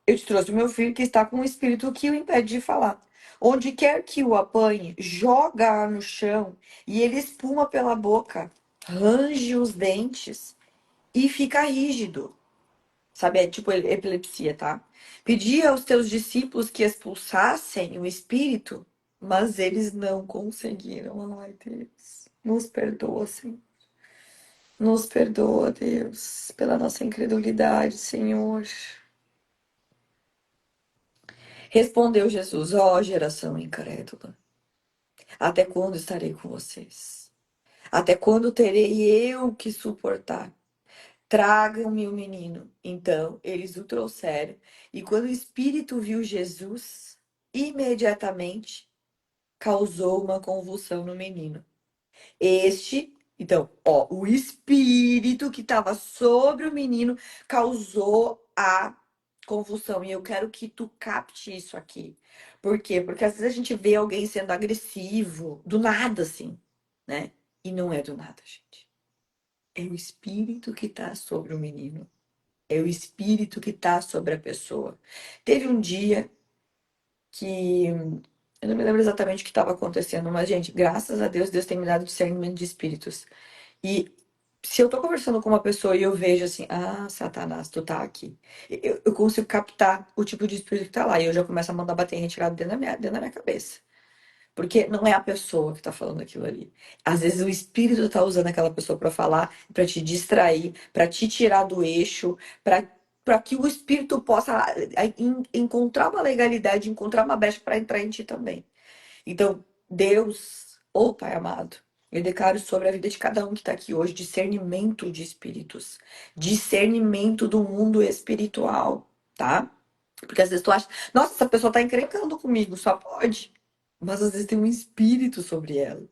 Eu te trouxe o meu filho que está com um espírito que o impede de falar. Onde quer que o apanhe, joga no chão e ele espuma pela boca, range os dentes e fica rígido. Sabe, é tipo epilepsia, tá? Pedi aos teus discípulos que expulsassem o espírito, mas eles não conseguiram. Ai, Deus, nos perdoa, Senhor. Nos perdoa, Deus, pela nossa incredulidade, Senhor. Respondeu Jesus: Ó geração incrédula, até quando estarei com vocês? Até quando terei eu que suportar? Tragam-me o menino. Então eles o trouxeram, e quando o espírito viu Jesus, imediatamente causou uma convulsão no menino. Então, ó, o espírito que estava sobre o menino causou a convulsão. E eu quero que tu capte isso aqui. Por quê? Porque às vezes a gente vê alguém sendo agressivo, do nada, assim, né? E não é do nada, gente. É o espírito que tá sobre o menino. É o espírito que tá sobre a pessoa. Teve um dia que eu não me lembro exatamente o que estava acontecendo, mas, gente, graças a Deus, Deus tem me dado discernimento de espíritos. E se eu tô conversando com uma pessoa e eu vejo assim, ah, Satanás, tu tá aqui. Eu consigo captar o tipo de espírito que tá lá. E eu já começo a mandar bater em retirada dentro da minha cabeça. Porque não é a pessoa que tá falando aquilo ali. Às vezes o espírito tá usando aquela pessoa pra falar, pra te distrair, pra te tirar do eixo, pra para que o espírito possa encontrar uma legalidade, encontrar uma brecha pra entrar em ti também. Então, Deus, ô Pai amado, eu declaro sobre a vida de cada um que está aqui hoje discernimento de espíritos, discernimento do mundo espiritual, tá? Porque às vezes tu acha, nossa, essa pessoa tá encrencando comigo, só pode. Mas às vezes tem um espírito sobre ela.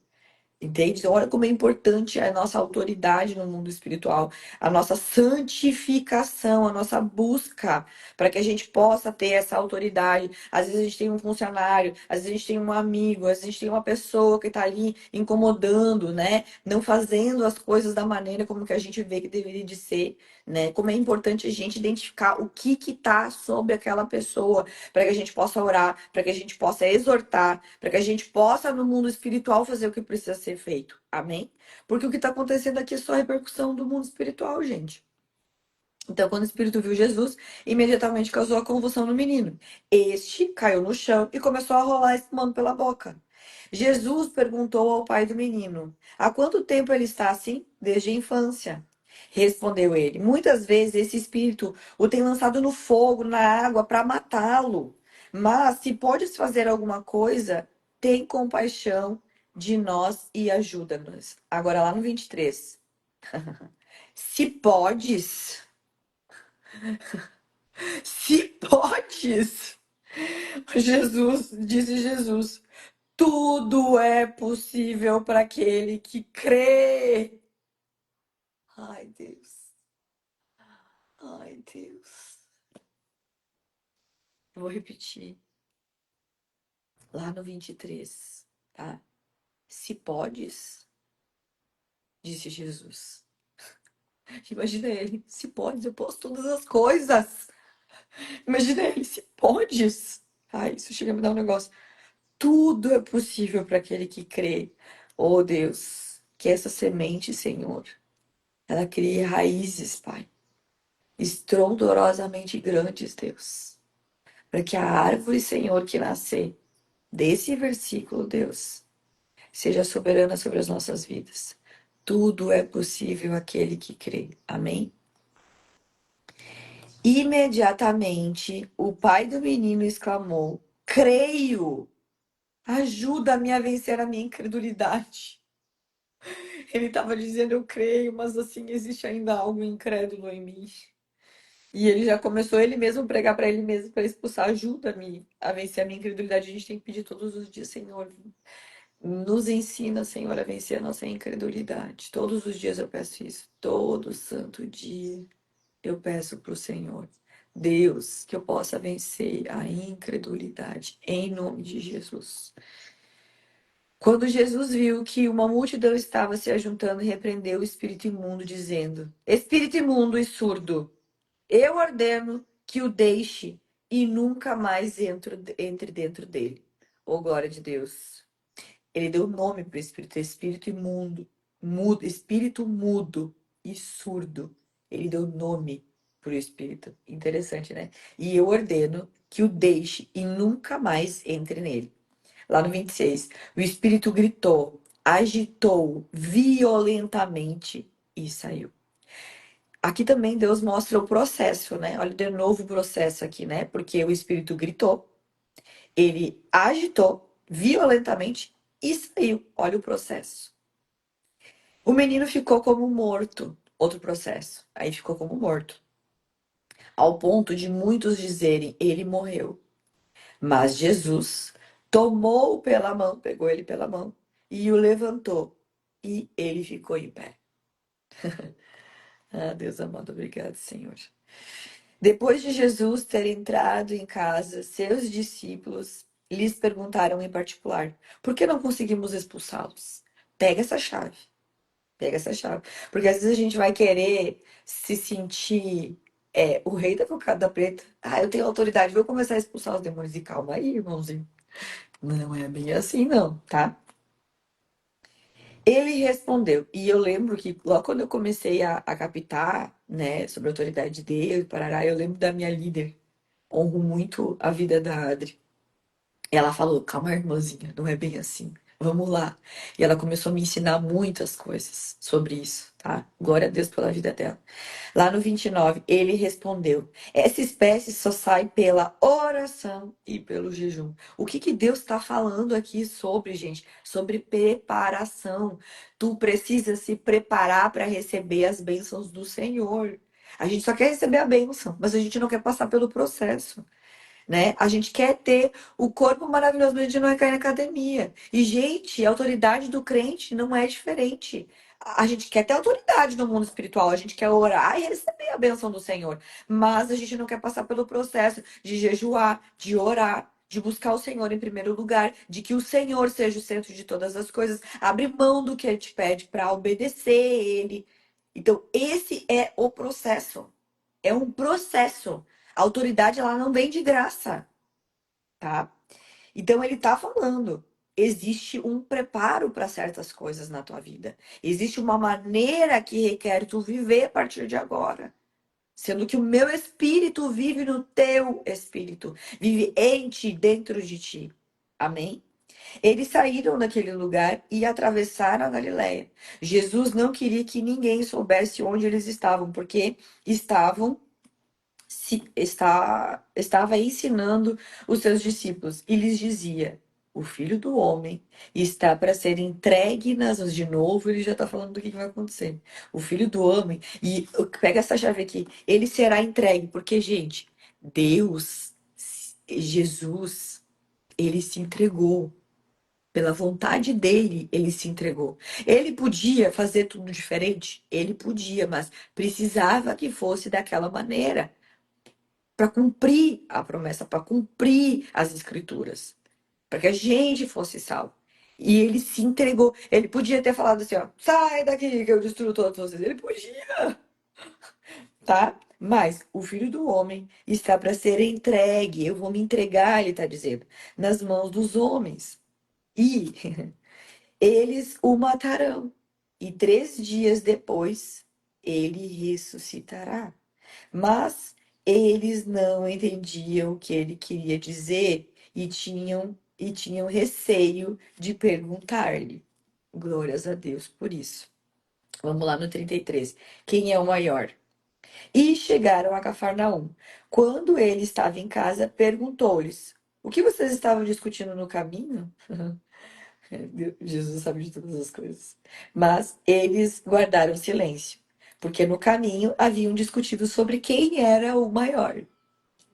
Entende? Então, olha como é importante a nossa autoridade no mundo espiritual, a nossa santificação, a nossa busca para que a gente possa ter essa autoridade. Às vezes a gente tem um funcionário, às vezes a gente tem um amigo, às vezes a gente tem uma pessoa que está ali incomodando, né? Não fazendo as coisas da maneira como que a gente vê que deveria de ser, né? Como é importante a gente identificar o que está sobre aquela pessoa, para que a gente possa orar, para que a gente possa exortar, para que a gente possa, no mundo espiritual, fazer o que precisa ser feito. Amém? Porque o que está acontecendo aqui é só repercussão do mundo espiritual, gente. Então, quando o espírito viu Jesus, imediatamente causou a convulsão no menino. Este caiu no chão e começou a rolar espumando pela boca. Jesus perguntou ao pai do menino: Há quanto tempo ele está assim? Desde a infância. Respondeu ele: Muitas vezes esse espírito o tem lançado no fogo, na água, para matá-lo. Mas se podes fazer alguma coisa, tem compaixão de nós e ajuda-nos. Agora, lá no 23. Se podes. Se podes, disse Jesus, tudo é possível para aquele que crê. Ai, Deus. Ai, Deus. Eu vou repetir. Lá no 23, tá? Se podes, disse Jesus. Imagina ele. Se podes, eu posso todas as coisas. Imagina ele, se podes. Ai, isso chega a me dar um negócio. Tudo é possível para aquele que crê. Oh Deus, que essa semente, Senhor, ela crie raízes, Pai, estrondorosamente grandes, Deus. Para que a árvore, Senhor, que nascer desse versículo, Deus, seja soberana sobre as nossas vidas. Tudo é possível àquele que crê. Amém? Imediatamente, o pai do menino exclamou: Creio! Ajuda-me a vencer a minha incredulidade. Ele estava dizendo, eu creio, mas assim, existe ainda algo incrédulo em mim. E ele já começou ele mesmo a pregar para ele mesmo, para expulsar, ajuda-me a vencer a minha incredulidade. A gente tem que pedir todos os dias, Senhor, nos ensina, Senhor, a vencer a nossa incredulidade. Todos os dias eu peço isso, todo santo dia eu peço para o Senhor. Deus, que eu possa vencer a incredulidade, em nome de Jesus. Quando Jesus viu que uma multidão estava se ajuntando, repreendeu o espírito imundo, dizendo: Espírito imundo e surdo, eu ordeno que o deixe e nunca mais entre dentro dele. Oh, glória de Deus. Ele deu nome para o espírito imundo, mudo, espírito mudo e surdo. Ele deu nome para o espírito. Interessante, né? E eu ordeno que o deixe e nunca mais entre nele. Lá no 26, o espírito gritou, agitou violentamente e saiu. Aqui também Deus mostra o processo, né? Olha de novo o processo aqui, né? Porque o espírito gritou, ele agitou violentamente e saiu. Olha o processo. O menino ficou como morto. Outro processo. Aí ficou como morto. Ao ponto de muitos dizerem, ele morreu. Mas Jesus tomou-o pela mão, pegou ele pela mão e o levantou. E ele ficou em pé. Ah, Deus amado, obrigado, Senhor. Depois de Jesus ter entrado em casa, seus discípulos lhes perguntaram em particular: por que não conseguimos expulsá-los? Pega essa chave, pega essa chave. Porque às vezes a gente vai querer se sentir o rei da cocada preta. Ah, eu tenho autoridade, vou começar a expulsar os demônios. E calma aí, irmãozinho. Não é bem assim, não, tá? Ele respondeu, e eu lembro que logo quando eu comecei a captar, né, sobre a autoridade de Deus, parará, eu lembro da minha líder. Honro muito a vida da Adri. Ela falou, calma, irmãzinha, não é bem assim. Vamos lá. E ela começou a me ensinar muitas coisas sobre isso, tá? Glória a Deus pela vida dela. Lá no 29, ele respondeu: essa espécie só sai pela oração e pelo jejum. O que que Deus está falando aqui sobre, gente? Sobre preparação. Tu precisa se preparar para receber as bênçãos do Senhor. A gente só quer receber a bênção, mas a gente não quer passar pelo processo, né? A gente quer ter o corpo maravilhoso, mas a gente não quer cair na academia. E, gente, a autoridade do crente não é diferente. A gente quer ter autoridade no mundo espiritual, a gente quer orar e receber a bênção do Senhor. Mas a gente não quer passar pelo processo de jejuar, de orar, de buscar o Senhor em primeiro lugar, de que o Senhor seja o centro de todas as coisas, abrir mão do que Ele te pede para obedecer Ele. Então, esse é o processo. É um processo. A autoridade ela não vem de graça, tá? Então ele tá falando, existe um preparo para certas coisas na tua vida. Existe uma maneira que requer tu viver a partir de agora. Sendo que o meu espírito vive no teu espírito, vive em ti, dentro de ti. Amém? Eles saíram daquele lugar e atravessaram a Galileia. Jesus não queria que ninguém soubesse onde eles estavam, porque estavam estava ensinando os seus discípulos e lhes dizia: o filho do homem está para ser entregue nas mãos. De novo, ele já está falando do que vai acontecer. O filho do homem, e pega essa chave aqui, ele será entregue, porque, gente, Deus, Jesus, ele se entregou. Pela vontade dele, ele se entregou. Ele podia fazer tudo diferente? Ele podia, mas precisava que fosse daquela maneira para cumprir a promessa, para cumprir as escrituras, para que a gente fosse salvo. E ele se entregou. Ele podia ter falado assim, ó, sai daqui que eu destruo todos vocês. Ele podia, tá? Mas o Filho do Homem está para ser entregue. Eu vou me entregar, ele está dizendo, nas mãos dos homens. E eles o matarão. E 3 dias depois, ele ressuscitará. Mas eles não entendiam o que ele queria dizer e tinham receio de perguntar-lhe. Glórias a Deus por isso. Vamos lá no 33. Quem é o maior? E chegaram a Cafarnaum. Quando ele estava em casa, perguntou-lhes: O que vocês estavam discutindo no caminho? Jesus sabe de todas as coisas. Mas eles guardaram silêncio, porque no caminho haviam discutido sobre quem era o maior.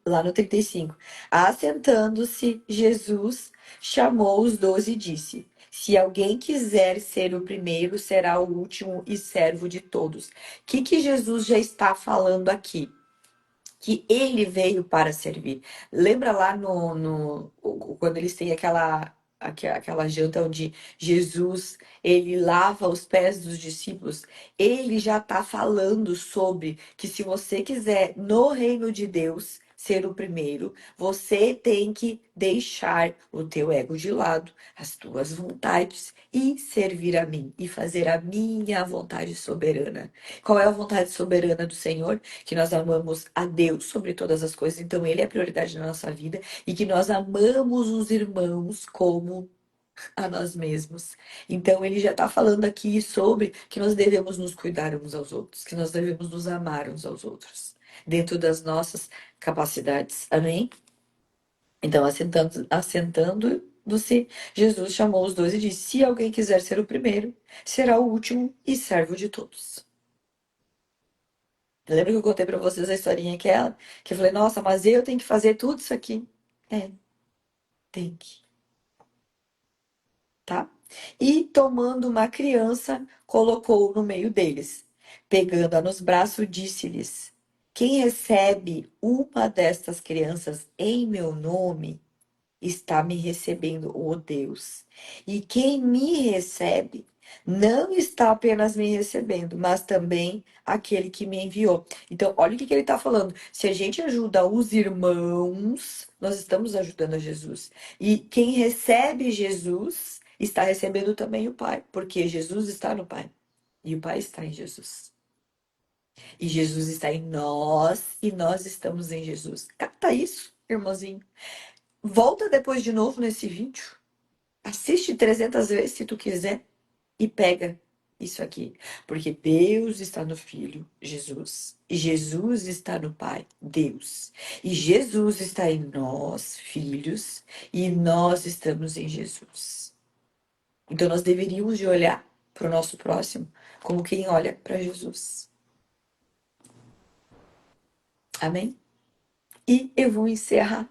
Lá no 35. Assentando-se, Jesus chamou os 12 e disse: Se alguém quiser ser o primeiro, será o último e servo de todos. O que Jesus já está falando aqui? Que ele veio para servir. Lembra lá quando eles têm aquela janta onde Jesus ele lava os pés dos discípulos? Ele já está falando sobre que se você quiser no reino de Deus ser o primeiro, você tem que deixar o teu ego de lado, as tuas vontades e servir a mim e fazer a minha vontade soberana. Qual é a vontade soberana do Senhor? Que nós amamos a Deus sobre todas as coisas, então Ele é a prioridade na nossa vida e que nós amamos os irmãos como a nós mesmos. Então Ele já está falando aqui sobre que nós devemos nos cuidar uns aos outros, que nós devemos nos amar uns aos outros, dentro das nossas capacidades. Amém? Então, assentando-se, Jesus chamou os 12 e disse: Se alguém quiser ser o primeiro, será o último e servo de todos. Lembra que eu contei pra vocês a historinha aquela? Que eu falei, nossa, mas eu tenho que fazer tudo isso aqui. É, tem que, tá? E tomando uma criança, colocou-o no meio deles. Pegando-a nos braços, disse-lhes: Quem recebe uma destas crianças em meu nome, está me recebendo, ó Deus. E quem me recebe, não está apenas me recebendo, mas também aquele que me enviou. Então, olha o que ele está falando. Se a gente ajuda os irmãos, nós estamos ajudando a Jesus. E quem recebe Jesus, está recebendo também o Pai, porque Jesus está no Pai. E o Pai está em Jesus. E Jesus está em nós, e nós estamos em Jesus. Capta isso, irmãozinho. Volta depois de novo nesse vídeo. Assiste 300 vezes se tu quiser e pega isso aqui. Porque Deus está no Filho, Jesus. E Jesus está no Pai, Deus. E Jesus está em nós, filhos, e nós estamos em Jesus. Então nós deveríamos de olhar para o nosso próximo como quem olha para Jesus. Amém? E eu vou encerrar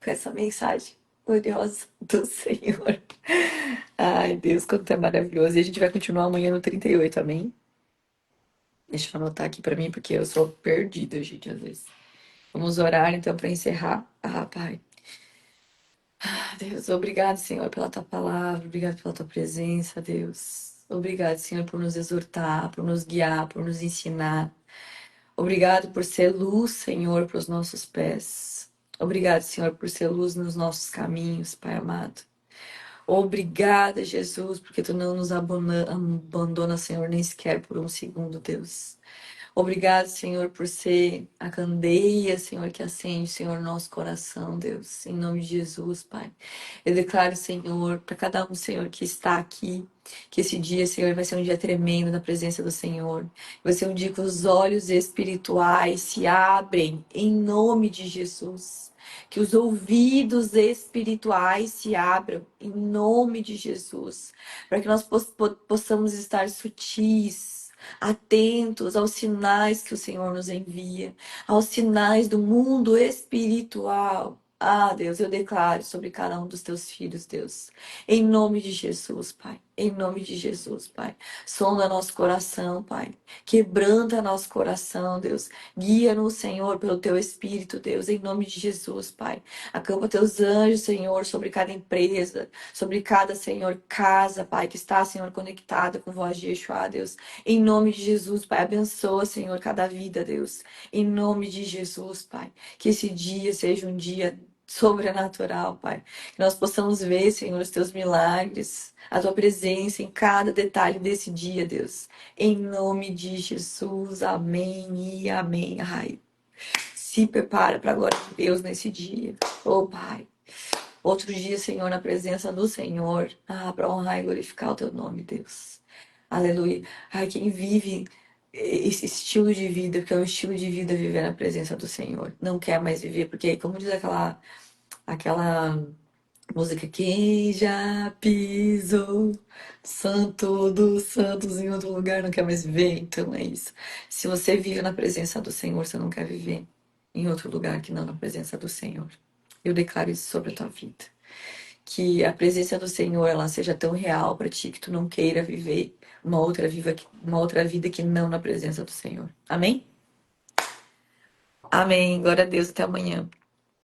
com essa mensagem gloriosa do Senhor. Ai, Deus, quanto é maravilhoso. E a gente vai continuar amanhã no 38, amém? Deixa eu anotar aqui pra mim, porque eu sou perdida, gente, às vezes. Vamos orar, então, para encerrar. Ah, Pai. Deus, obrigado, Senhor, pela tua palavra. Obrigado pela tua presença, Deus. Obrigado, Senhor, por nos exortar, por nos guiar, por nos ensinar. Obrigado por ser luz, Senhor, para os nossos pés. Obrigado, Senhor, por ser luz nos nossos caminhos, Pai amado. Obrigada, Jesus, porque tu não nos abandona, Senhor, nem sequer por um segundo, Deus. Obrigado, Senhor, por ser a candeia, Senhor, que acende, Senhor, nosso coração, Deus. Em nome de Jesus, Pai. Eu declaro, Senhor, para cada um, Senhor, que está aqui, que esse dia, Senhor, vai ser um dia tremendo na presença do Senhor. Vai ser um dia que os olhos espirituais se abrem em nome de Jesus. Que os ouvidos espirituais se abram em nome de Jesus. Para que nós possamos estar sutis, atentos aos sinais que o Senhor nos envia, aos sinais do mundo espiritual. Ah, Deus, eu declaro sobre cada um dos teus filhos, Deus, em nome de Jesus, Pai. Em nome de Jesus, Pai. Sonda nosso coração, Pai. Quebranta nosso coração, Deus. Guia-nos, Senhor, pelo Teu Espírito, Deus, em nome de Jesus, Pai. Acampa Teus anjos, Senhor, sobre cada empresa, sobre cada, Senhor, casa, Pai, que está, Senhor, conectada com voz de Yeshua, Deus. Em nome de Jesus, Pai. Abençoa, Senhor, cada vida, Deus. Em nome de Jesus, Pai. Que esse dia seja um dia sobrenatural, Pai. Que nós possamos ver, Senhor, os Teus milagres, a Tua presença em cada detalhe desse dia, Deus. Em nome de Jesus, amém e amém. Ai, se prepara para a glória de Deus nesse dia. Oh, Pai. Outro dia, Senhor, na presença do Senhor. Ah, para honrar e glorificar o Teu nome, Deus. Aleluia. Ai, quem vive esse estilo de vida, porque é um estilo de vida viver na presença do Senhor. Não quer mais viver, porque, como diz aquela música, quem já pisou santo dos santos em outro lugar não quer mais viver, então é isso. Se você vive na presença do Senhor, você não quer viver em outro lugar que não na presença do Senhor. Eu declaro isso sobre a tua vida. Que a presença do Senhor ela seja tão real para ti que tu não queira viver uma outra vida que não na presença do Senhor. Amém? Amém. Glória a Deus. Até amanhã.